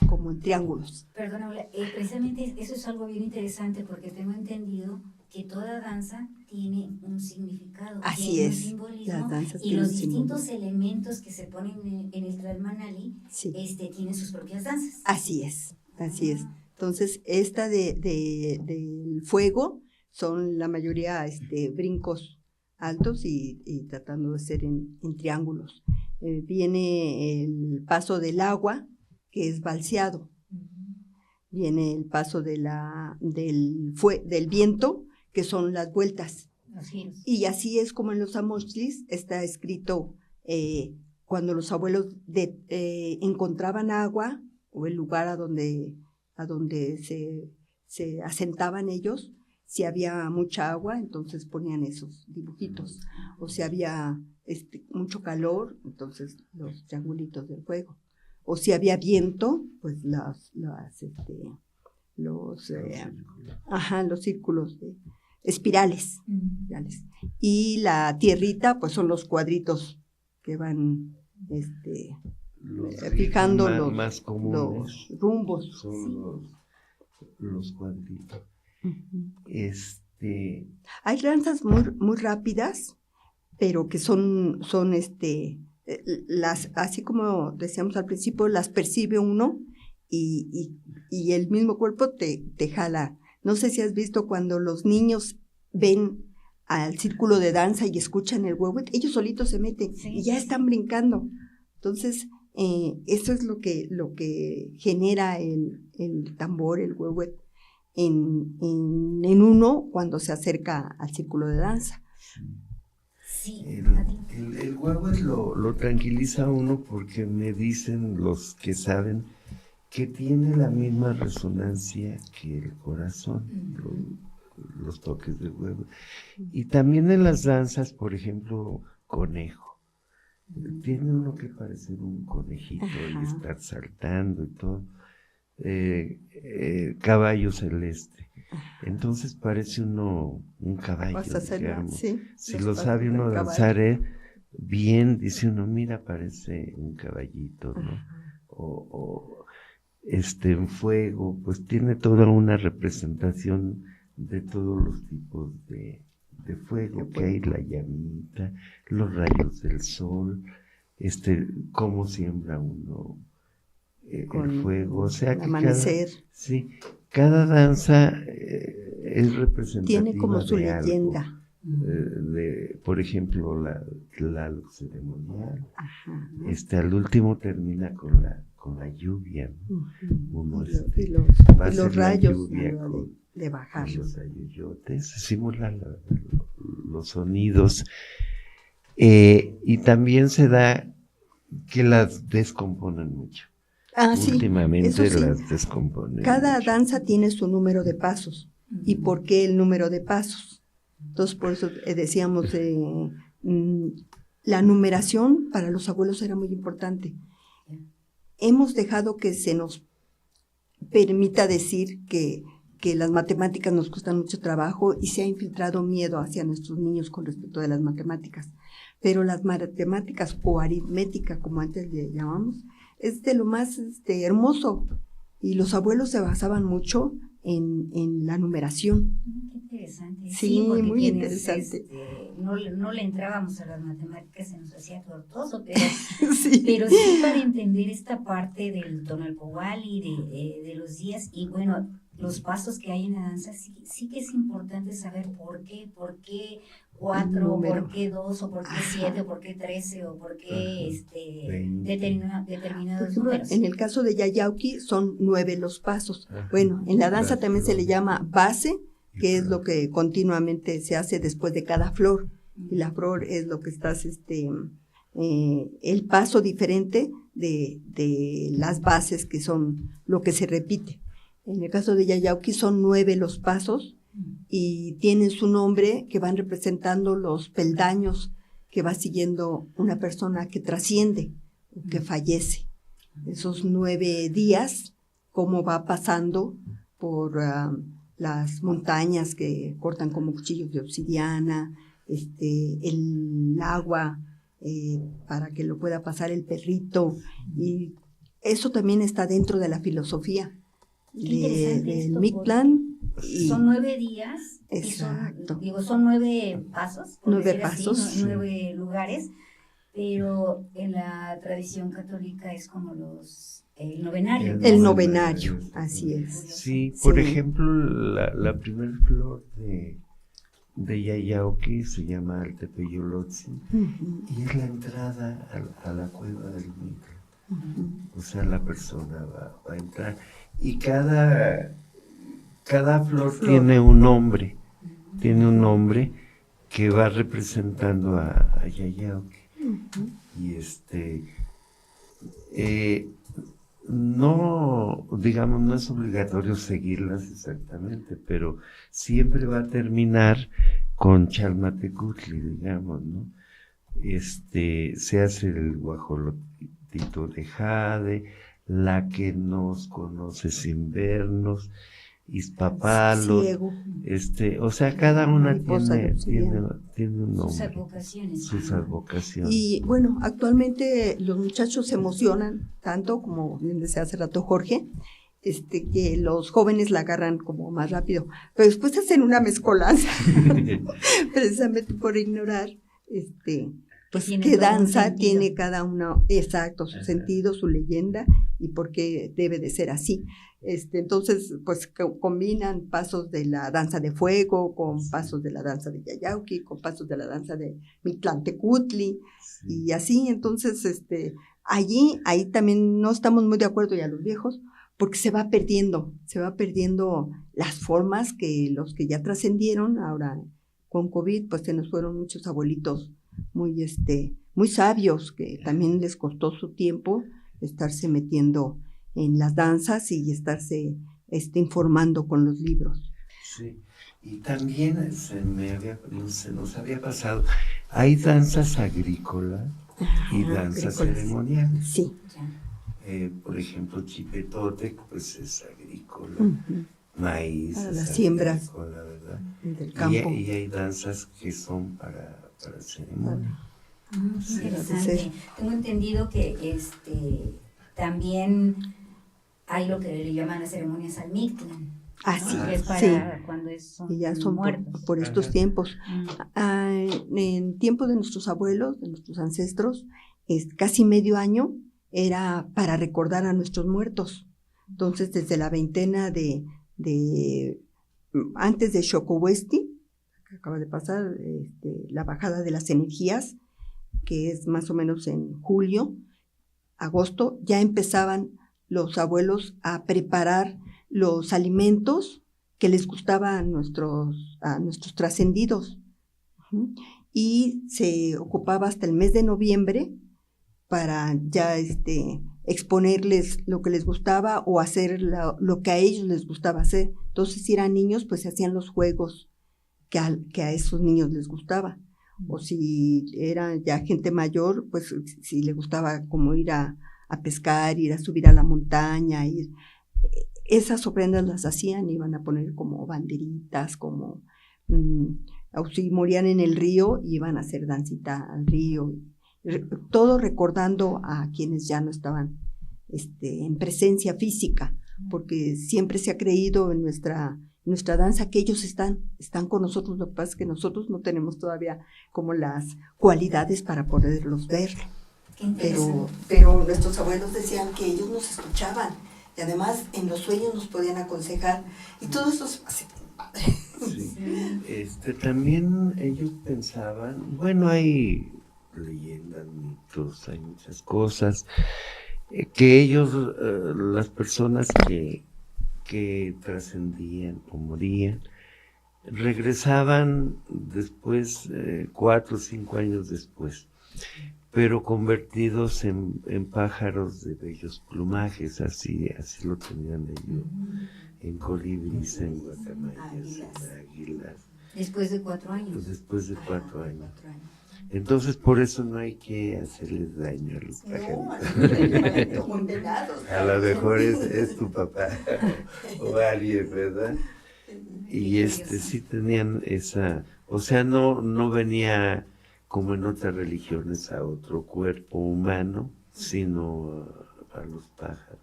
como en triángulos. Perdona, precisamente eso es algo bien interesante porque tengo entendido que toda danza tiene un significado, Así tiene es, un simbolismo, las danzas y tienen los un distintos simbolismo. elementos que se ponen en el Tlalmanali Sí. Tienen sus propias danzas. Así es, así es. Entonces, esta del fuego son la mayoría brincos altos y tratando de ser en triángulos. Viene el paso del agua, que es balseado. Viene el paso del viento, que son las vueltas. Los giros. Y así es como en los amochtlis está escrito, cuando los abuelos encontraban agua, o el lugar a donde se asentaban ellos, si había mucha agua, entonces ponían esos dibujitos. O si había mucho calor, entonces los triangulitos del fuego. O si había viento, pues los círculos espirales. Y la tierrita, pues son los cuadritos que van fijando más comunes los rumbos. son los cuadritos. Hay danzas muy rápidas, pero que son así como decíamos al principio, las percibe uno y el mismo cuerpo te jala. No sé si has visto cuando los niños ven al círculo de danza y escuchan el huehuet, ellos solitos se meten y ya están brincando. Entonces, eso es lo que genera el tambor, el huehuet, en uno cuando se acerca al círculo de danza. Sí. El huehuet lo tranquiliza a uno porque me dicen los que saben que tiene la misma resonancia que el corazón, los toques del huehuet. Y también en las danzas, por ejemplo, conejo. Tiene uno que parecer un conejito y estar saltando y todo. Caballo celeste. Entonces parece uno un caballo. Si lo sabe uno danzar bien, dice uno, mira, parece un caballito, ¿no? En fuego, pues tiene toda una representación de todos los tipos de fuego que hay, la llamita, los rayos del sol, cómo siembra uno el fuego, o sea que amanecer. Cada danza es representativa. Tiene como su de leyenda. Algo, por ejemplo, la ceremonial. Al último termina con con la lluvia, ¿no? Ujú. Uno, Y va a ser los la rayos lluvia a la hora con de bajarlos. los ayoyotes, simula los sonidos, y también se da que las descomponen mucho. Ah, sí, Últimamente eso sí. las descomponen Cada mucho. danza tiene su número de pasos. ¿Y por qué el número de pasos? Entonces, por eso decíamos, la numeración para los abuelos era muy importante. Hemos dejado que se nos permita decir que las matemáticas nos cuestan mucho trabajo y se ha infiltrado miedo hacia nuestros niños con respecto de las matemáticas. Pero las matemáticas o aritmética, como antes le llamamos, es de lo más hermoso. Y los abuelos se basaban mucho en la numeración. Qué interesante. Sí, porque muy quienes, interesante. no le entrábamos a las matemáticas, se nos hacía tortoso, pero Sí. pero sí para entender esta parte del Tonalpohualli, de los días, y bueno, los pasos que hay en la danza, sí que es importante saber por qué 4, Número. por qué 2, o por qué 7, o por qué 13, o por qué 20. Por determinados ejemplo, números. en el caso de Yayauqui son 9 los pasos. Ajá. Bueno, en la danza Las también se le flores. llama base, Y que es flor. lo que continuamente se hace después de cada flor. Y la flor es lo que estás, el paso diferente de las bases, que son lo que se repite. En el caso de Yayauqui son 9 los pasos y tienen su nombre, que van representando los peldaños que va siguiendo una persona que trasciende o que fallece. Esos 9 días, cómo va pasando por las montañas que cortan como cuchillos de obsidiana, el agua para que lo pueda pasar el perrito, y eso también está dentro de la filosofía interesante del esto, Mictlán. Y Son 9 días, Exacto. y son 9 pasos, por 9 decir así, pasos. 9 lugares, pero en la tradición católica es como el novenario. el novenario, así es. Sí, por Sí. ejemplo, la primer flor de Yayauqui se llama el Tepeyolotzin, Ujú, y es la entrada a la cueva del Mictlán. ujú. O sea, la persona va a entrar. Y cada flor tiene un nombre. Tiene un nombre que va representando a Yayauqui. Y no, digamos, no es obligatorio seguirlas exactamente, pero siempre va a terminar con Chalmatecutli, digamos, ¿no? Se hace el guajolotito de jade, la que nos conoce sin vernos, Ispapalo, Ciego. o sea, cada una Mariposa de tiene un Sus nombre, advocaciones. sus advocaciones. Y bueno, actualmente los muchachos se emocionan tanto, como bien decía hace rato Jorge, que los jóvenes la agarran como más rápido, pero después hacen una mezcolanza, precisamente por ignorar, pues Tiene qué todo un danza sentido. tiene cada uno, exacto, su sentido, su leyenda, y por qué debe de ser así. Entonces, pues combinan pasos de la danza de fuego con pasos de la danza de Yayauqui, con pasos de la danza de Mictlantecutli, y así. Entonces, ahí también no estamos muy de acuerdo ya los viejos, porque se va perdiendo las formas que los que ya trascendieron. Ahora con COVID, pues se nos fueron muchos abuelitos muy sabios, que también les costó su tiempo estarse metiendo en las danzas y estarse informando con los libros. Sí, y también se nos había pasado, hay danzas agrícolas y danzas agrícolas. ceremoniales. Sí. Por ejemplo, Chipetotec, pues es agrícola, Ujú. maíz, Para es las siembras. agrícola, ¿verdad? Del campo. Y hay danzas que son para ceremonia. Qué interesante. Tengo entendido que también hay lo que le llaman las ceremonias al Mictlán. Ah, ¿no? sí, Que es para sí. cuando son Y ya son muertos. por estos Ajá. tiempos. En tiempo de nuestros abuelos, de nuestros ancestros, casi medio año era para recordar a nuestros muertos. Entonces, desde la veintena antes de Xocohuesti, que acaba de pasar, la bajada de las energías, que es más o menos en julio, agosto, ya empezaban los abuelos a preparar los alimentos que les gustaba a nuestros trascendidos. Y se ocupaba hasta el mes de noviembre para ya exponerles lo que les gustaba o hacer lo que a ellos les gustaba hacer. Entonces, si eran niños, pues se hacían los juegos que a esos niños les gustaba. O si era ya gente mayor, pues si le gustaba como ir a pescar, ir a subir a la montaña, esas ofrendas las hacían, iban a poner como banderitas, como o si morían en el río, iban a hacer dancita al río, todo recordando a quienes ya no estaban en presencia física, porque siempre se ha creído en nuestra danza que ellos están con nosotros. Lo que pasa es que nosotros no tenemos todavía como las cualidades para poderlos ver. Pero nuestros abuelos decían que ellos nos escuchaban y además en los sueños nos podían aconsejar y todo eso se hace padre. Sí. También ellos pensaban, bueno, hay leyendas, mitos, hay muchas cosas, que ellos, las personas que trascendían o morían, regresaban después, 4 o 5 años después, pero convertidos en pájaros de bellos plumajes, así lo tenían ellos, en colibríes, en guacamayas, en águilas. Después de 4 años. Pues después de 4 años. Entonces, por eso no hay que hacerles daño a los pajaritos. A lo mejor es tu papá o alguien, ¿verdad? Y sí tenían esa, o sea, no venía como en otras religiones a otro cuerpo humano, sino a los pájaros.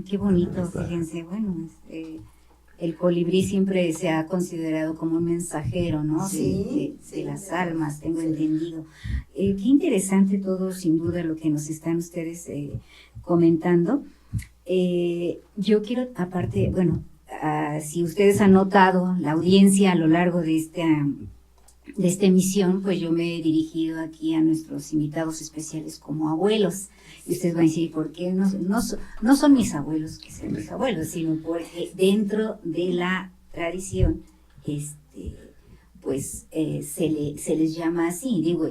Qué bonito, fíjense, bueno, el colibrí siempre se ha considerado como un mensajero, ¿no? Sí, de las almas, tengo entendido. Qué interesante todo, sin duda, lo que nos están ustedes comentando. Yo quiero, aparte, bueno, si ustedes han notado, la audiencia a lo largo de esta emisión, pues yo me he dirigido aquí a nuestros invitados especiales como abuelos. Y ustedes van a decir, ¿por qué? No son mis abuelos que sean mis abuelos, sino porque dentro de la tradición, pues se les llama así. Digo,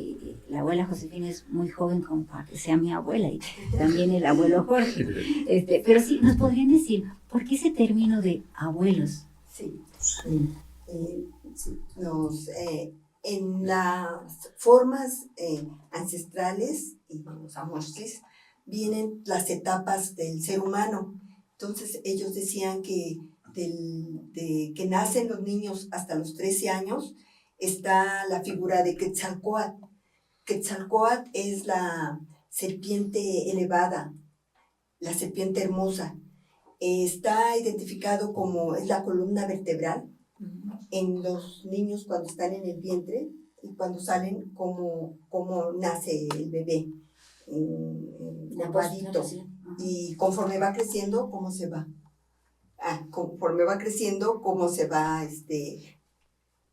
la abuela Josefina es muy joven como para que sea mi abuela, y también el abuelo Jorge. Pero sí, ¿nos podrían decir por qué ese término de abuelos? Sí. En las formas ancestrales y los amorces vienen las etapas del ser humano. Entonces ellos decían que de que nacen los niños hasta los 13 años está la figura de Quetzalcóatl. Quetzalcóatl es la serpiente elevada, la serpiente hermosa. Está identificado como es la columna vertebral en los niños cuando están en el vientre y cuando salen, como nace el bebé, curvadito. Y conforme va creciendo, ¿cómo se va? Conforme va creciendo, ¿cómo se va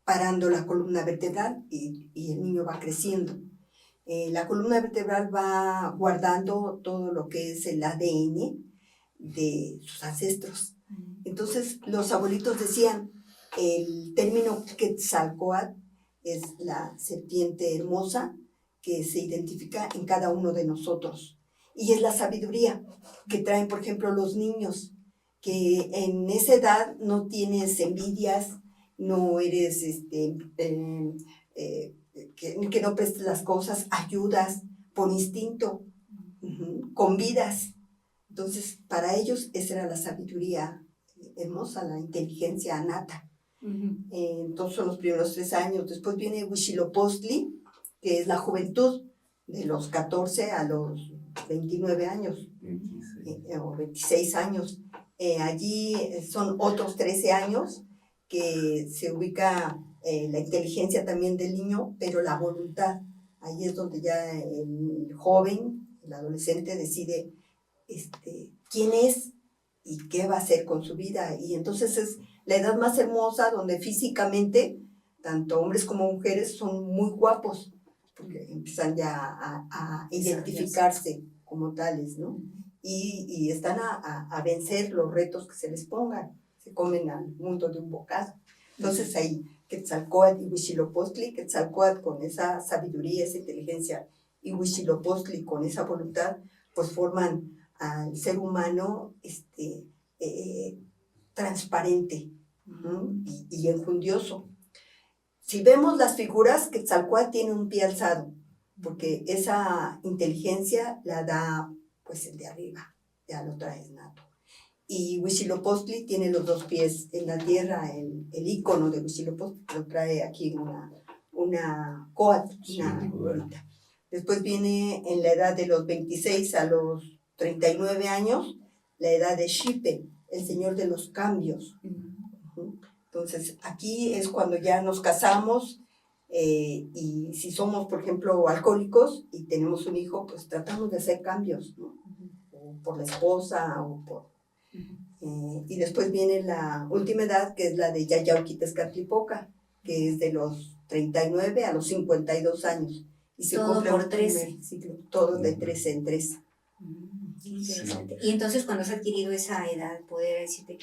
parando la columna vertebral y el niño va creciendo? La columna vertebral va guardando todo lo que es el ADN de sus ancestros. Entonces, los abuelitos decían, el término Quetzalcóatl es la serpiente hermosa que se identifica en cada uno de nosotros. Y es la sabiduría que traen, por ejemplo, los niños, que en esa edad no tienes envidias, no eres, que no prestes las cosas, ayudas por instinto, convidas. Entonces, para ellos esa era la sabiduría hermosa, la inteligencia nata. Entonces son los primeros 3 años. Después viene Huitzilopochtli, que es la juventud, de los 14 a los 29 años, o 26 años. Allí son otros 13 años que se ubica la inteligencia también del niño, pero la voluntad. Ahí es donde ya el joven, el adolescente, decide quién es y qué va a hacer con su vida. Y entonces es la edad más hermosa, donde físicamente tanto hombres como mujeres son muy guapos, porque empiezan ya a identificarse como tales, ¿no? Y están a vencer los retos que se les pongan, se comen al mundo de un bocado. Entonces ahí Quetzalcóatl y Huitzilopochtli, Quetzalcóatl con esa sabiduría, esa inteligencia, y Huitzilopochtli con esa voluntad, pues forman al ser humano transparente, ¿no? y enjundioso. Si vemos las figuras, Quetzalcóatl tiene un pie alzado, porque esa inteligencia la da pues el de arriba, ya lo trae nato. Y Huitzilopochtli tiene los dos pies en la tierra, el ícono de Huitzilopochtli lo trae aquí una coatl, una gorrita. Después viene en la edad de los 26 a los 39 años, la edad de Xipe, el señor de los cambios. Entonces, aquí es cuando ya nos casamos y si somos, por ejemplo, alcohólicos y tenemos un hijo, pues tratamos de hacer cambios, ¿no? O por la esposa o por... y después viene la última edad, que es la de Yayauquitezcatlipoca, que es de los 39 a los 52 años. Y se todo cumple por un 13. primer ciclo, todo de 13 en 13. Qué interesante. Y entonces, cuando has adquirido esa edad, podría decirse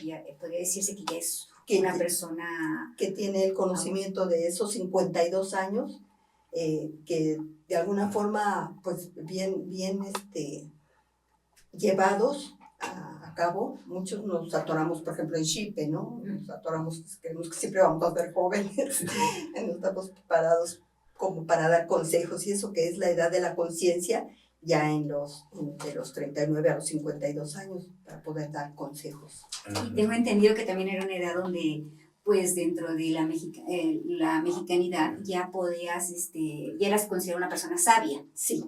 que ya es una persona que tiene el conocimiento de esos 52 años, que de alguna forma, pues bien llevados a cabo. Muchos nos atoramos, por ejemplo, en Xipe, ¿no? Nos atoramos, creemos que siempre vamos a ser jóvenes, no estamos preparados como para dar consejos, y eso que es la edad de la conciencia, ya de los 39 a los 52 años, para poder dar consejos. Y tengo entendido que también era una edad donde, pues, dentro de la mexicanidad ya podías, ya eras considerada una persona sabia. Sí.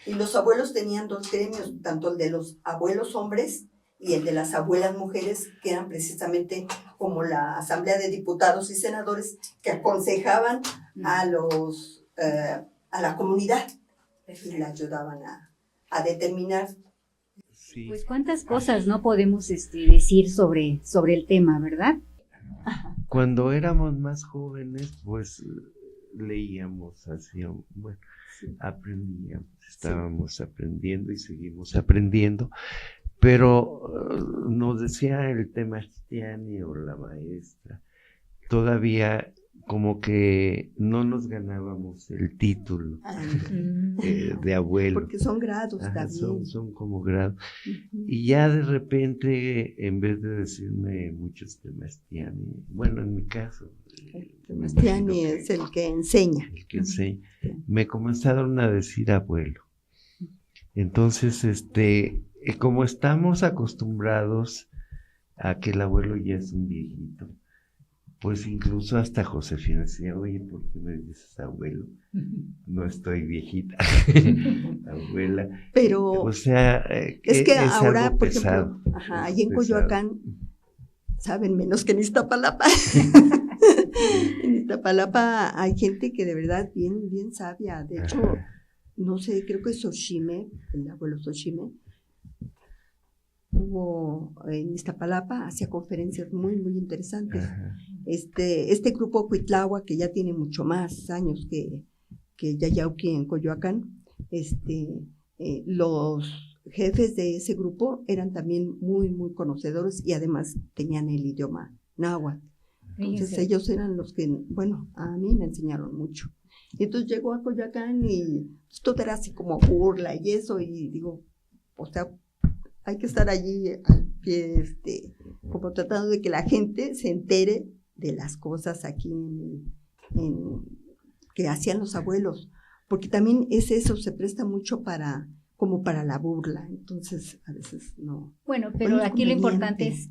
Y los abuelos tenían dos gremios, tanto el de los abuelos hombres y el de las abuelas mujeres, que eran precisamente como la Asamblea de Diputados y Senadores, que aconsejaban a la comunidad y la ayudaban a determinar. Sí. Pues cuántas cosas no podemos decir sobre el tema, ¿verdad? Cuando éramos más jóvenes, pues leíamos, aprendíamos, estábamos aprendiendo y seguimos aprendiendo, pero nos decía el Temachttiani o la maestra, todavía como que no nos ganábamos el título de abuelo. Porque son grados también. Son como grados. Y ya de repente, en vez de decirme muchos Temachttiani, bueno, en mi caso, Temachttiani es el que enseña. Me comenzaron a decir abuelo. Entonces, como estamos acostumbrados a que el abuelo ya es un viejito, pues incluso hasta Josefina decía, oye, ¿por qué me dices abuelo? No estoy viejita, abuela. Pero, o sea, es que es ahora, algo por pesado, ejemplo, allí en Coyoacán, saben menos que en Iztapalapa. En Iztapalapa hay gente que de verdad bien sabia. De hecho, no sé, creo que Xochime, el abuelo Xochime, hubo en Iztapalapa, hacía conferencias muy interesantes. Este grupo Cuitláhuac, que ya tiene mucho más años que Yayauqui en Coyoacán, los jefes de ese grupo eran también muy conocedores y además tenían el idioma náhuatl. Entonces ellos eran los que, bueno, a mí me enseñaron mucho. Y entonces llegó a Coyoacán y todo era así como burla y eso, y digo, o sea, hay que estar allí al pie, como tratando de que la gente se entere de las cosas aquí que hacían los abuelos, porque también es eso, se presta mucho como para la burla, entonces a veces no. Bueno, pero aquí lo importante es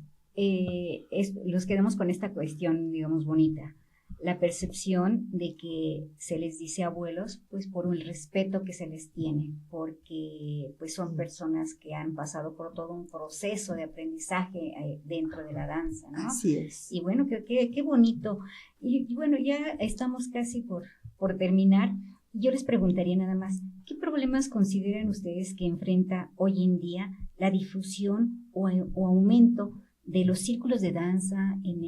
nos quedamos con esta cuestión, digamos, bonita, la percepción de que se les dice abuelos, pues por el respeto que se les tiene, porque pues son personas que han pasado por todo un proceso de aprendizaje dentro de la danza, ¿no? Así es. Y bueno, qué bonito. Y bueno, ya estamos casi por terminar. Yo les preguntaría nada más, ¿qué problemas consideran ustedes que enfrenta hoy en día la difusión o aumento de los círculos de danza en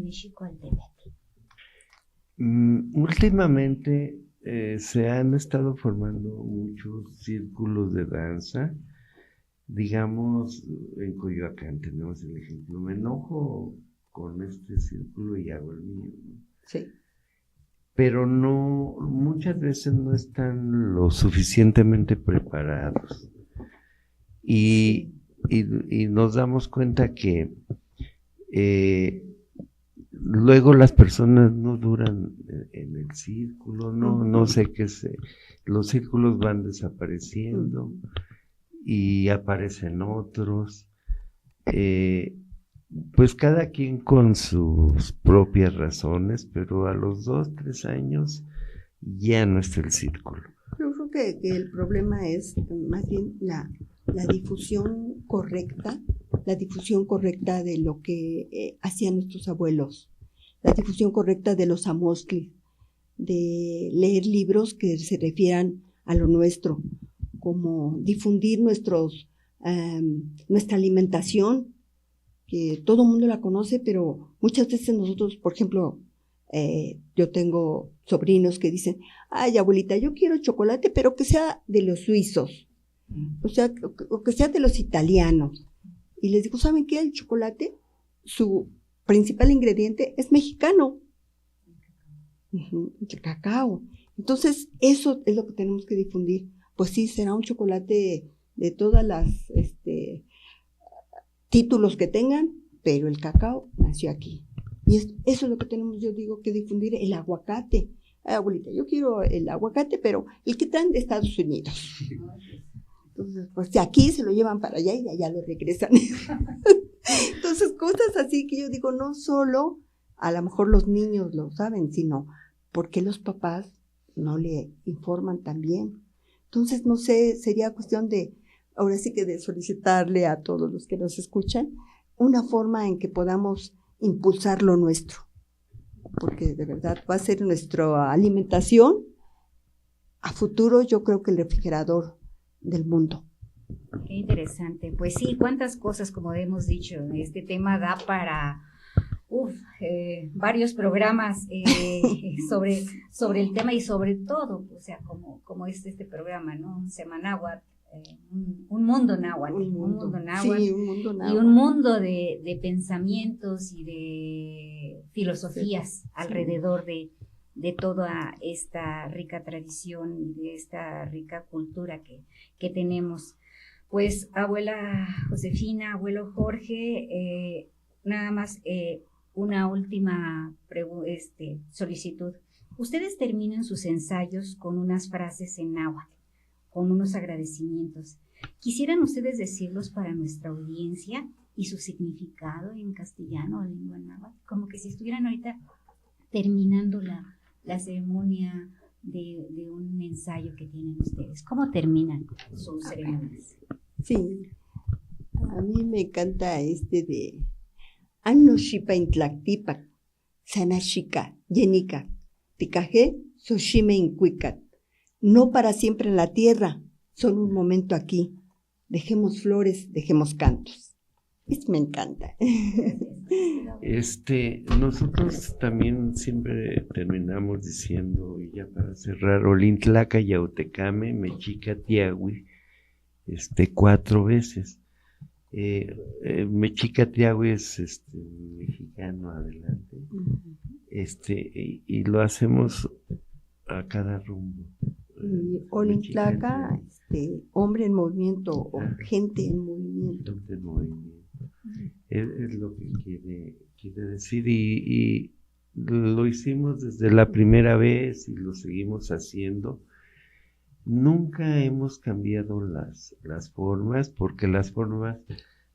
México al Tibet? Últimamente se han estado formando muchos círculos de danza. Digamos, en Coyoacán tenemos el ejemplo, me enojo con este círculo y hago el mío, ¿no? Sí. Pero no, muchas veces no están lo suficientemente preparados. Y nos damos cuenta que luego las personas no duran en el círculo, no sé qué sé, los círculos van desapareciendo y aparecen otros, pues cada quien con sus propias razones, pero a los 2, 3 años ya no está el círculo. Yo creo que el problema es más bien la difusión correcta de lo que hacían nuestros abuelos, la difusión correcta de los amostli, de leer libros que se refieran a lo nuestro, como difundir nuestra alimentación, que todo el mundo la conoce, pero muchas veces nosotros, por ejemplo, yo tengo sobrinos que dicen, ay, abuelita, yo quiero chocolate, pero que sea de los suizos, o que sea de los italianos. Y les digo, ¿saben qué? El chocolate, su principal ingrediente es mexicano, el cacao. Entonces, eso es lo que tenemos que difundir. Pues sí, será un chocolate de todas las títulos que tengan, pero el cacao nació aquí. Y eso es lo que tenemos, yo digo, que difundir. El aguacate. Ay, abuelita, yo quiero el aguacate, pero el que traen de Estados Unidos. Entonces, pues de aquí se lo llevan para allá y de allá lo regresan. Entonces, cosas así que yo digo, no solo a lo mejor los niños lo saben, sino porque los papás no le informan también. Entonces, no sé, sería cuestión de, ahora sí que de solicitarle a todos los que nos escuchan, una forma en que podamos impulsar lo nuestro, porque de verdad va a ser nuestra alimentación a futuro, yo creo que el refrigerador del mundo. Qué interesante. Pues sí, cuántas cosas, como hemos dicho, este tema da para varios programas sobre el tema y sobre todo, o sea, como es este programa, ¿no? Un Semanáhuatl, un mundo náhuatl, Sí, un mundo náhuatl. Y un mundo de pensamientos y de filosofías alrededor de toda esta rica tradición y de esta rica cultura que tenemos. Pues, abuela Josefina, abuelo Jorge, nada más una última solicitud. Ustedes terminan sus ensayos con unas frases en náhuatl, con unos agradecimientos. ¿Quisieran ustedes decirlos para nuestra audiencia y su significado en castellano o lengua náhuatl? Como que si estuvieran ahorita terminando la ceremonia de un ensayo que tienen ustedes. ¿Cómo terminan sus ceremonias? Sí, a mí me encanta de Anno Shipa Intlactipac, Sanashika, Yenica, Ticaje, Soshime Incuicat. No para siempre en la tierra, solo un momento aquí. Dejemos flores, dejemos cantos. Me encanta. Nosotros también siempre terminamos diciendo, y ya para cerrar, Olintlaca Yautecame, Mechica Tiahui, 4 veces. Mechica Tiahui es mexicano, adelante. Y lo hacemos a cada rumbo. Y Olintlaca, hombre en movimiento, o gente en movimiento. Gente en movimiento. Es lo que quiere decir, y lo hicimos desde la primera vez y lo seguimos haciendo. Nunca hemos cambiado las formas, porque las formas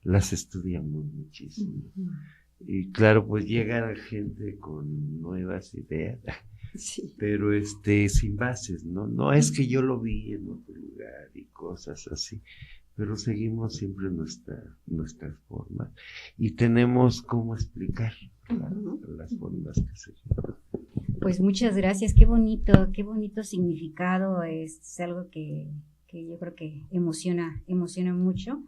las estudiamos muchísimo. Y claro, pues llega gente con nuevas ideas, Sí. pero sin bases, no es que yo lo vi en otro lugar y cosas así, pero seguimos siempre nuestras formas y tenemos cómo explicar las formas que seguimos. Pues muchas gracias, qué bonito significado, es algo que yo creo que emociona mucho.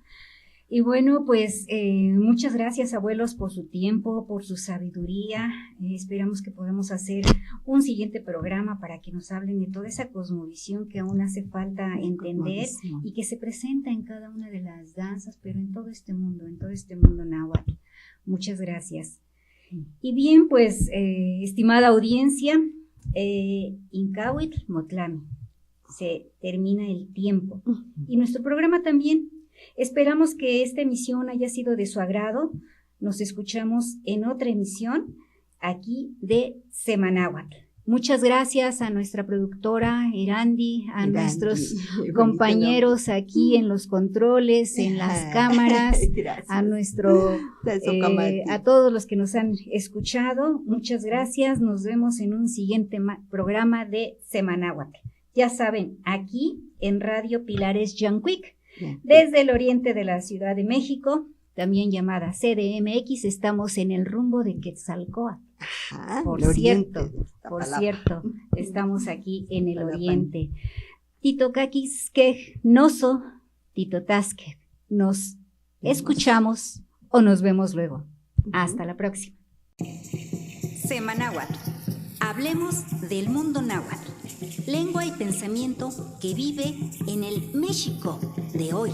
Y bueno, pues muchas gracias, abuelos, por su tiempo, por su sabiduría. Esperamos que podamos hacer un siguiente programa para que nos hablen de toda esa cosmovisión que aún hace falta entender y que se presenta en cada una de las danzas, pero en todo este mundo náhuatl. Muchas gracias. Y bien, pues, estimada audiencia, Incahuitl Motlami, se termina el tiempo. Y nuestro programa también. Esperamos que esta emisión haya sido de su agrado. Nos escuchamos en otra emisión aquí de Semanáhuatl. Muchas gracias a nuestra productora Erandi, a nuestros compañeros aquí en los controles, en las cámaras, a nuestro, a todos los que nos han escuchado. Muchas gracias. Nos vemos en un siguiente programa de Semanáhuatl. Ya saben, aquí en Radio Pilares Yancuic. Desde el oriente de la Ciudad de México, también llamada CDMX, estamos en el rumbo de Quetzalcóatl. Por cierto, estamos aquí en el oriente. Titocaquisquej noso, titotasquej. Nos escuchamos o nos vemos luego. Hasta la próxima. Semanáhuatl. Hablemos del mundo náhuatl. Lengua y pensamiento que vive en el México de hoy.